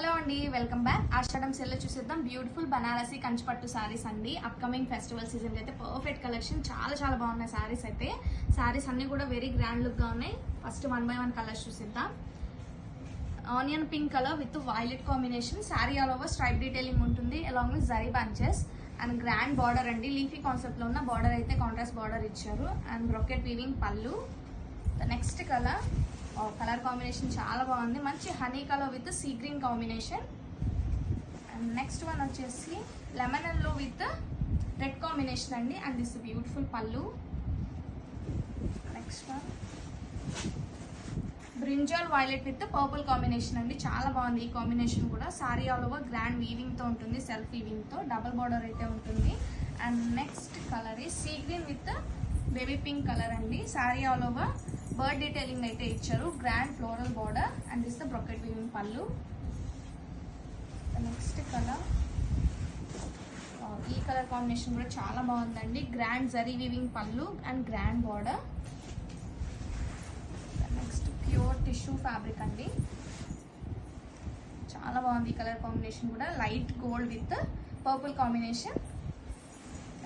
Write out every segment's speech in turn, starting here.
Hello అండి, welcome back. ఆషాఢం సెల్లో చూసేద్దాం బ్యూటిఫుల్ బనారసి కంచిపట్టు సారీస్ అండి. అప్కమింగ్ ఫెస్టివల్ సీజన్ అయితే పర్ఫెక్ట్ కలెక్షన్, చాలా బాగున్నాయి సారీస్ అయితే. సారీస్ అన్ని కూడా వెరీ గ్రాండ్ లుక్ గా ఉన్నాయి. ఫస్ట్ 1 by 1 కలర్స్ చూసేద్దాం. Onion pink colour with violet combination. Sari all over stripe detailing ఉంటుంది, along with zari bunches and grand border అండి. లీఫీ కాన్సెప్ట్ లో ఉన్న బార్డర్ అయితే కాంట్రాస్ట్ బార్డర్ ఇచ్చారు and brocade weaving pallu. Next colour combination చాలా బాగుంది, మంచి honey colour with sea green combination. And next one వచ్చేసి lemon yellow with red combination అండి. And this beautiful pallu. Next one brinjal violet with purple combination అండి, చాలా బాగుంది ఈ కాంబినేషన్ కూడా. Sari all over grand weaving తో ఉంటుంది, సెల్ఫ్ వీవింగ్ తో డబుల్ బార్డర్ అయితే ఉంటుంది. అండ్ నెక్స్ట్ కలర్ ఈ sea green with baby pink colour అండి. Sari all over bird detailing అయితే ఇచ్చారు, grand floral border and this the brocade weaving pallu. Next colour ఈ కలర్ కాంబినేషన్ కూడా చాలా బాగుందండి, grand zari weaving pallu and grand border. Next pure tissue fabric అండి, చాలా బాగుంది ఈ కలర్ కాంబినేషన్ కూడా. Light gold with purple combination.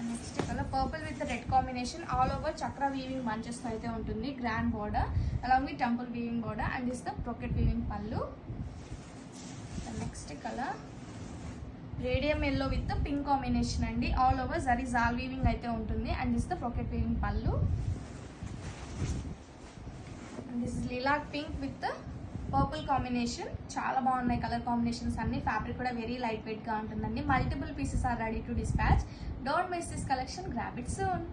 Next colour purple with red combination. All over chakra weaving bunches తో అయితే ఉంటుంది, grand border along with temple weaving border and this the brocade weaving pallu. Next colour radium yellow with pink combination అండి. All over zari jaal weaving అయితే ఉంటుంది and this the brocade weaving pallu. And this is lilac pink with purple combination. చాలా బాగున్నాయి colour combinations అన్ని. Fabric కూడా very light weight గా ఉంటుందండి. Multiple pieces are ready to dispatch. Don't miss this collection, grab it soon.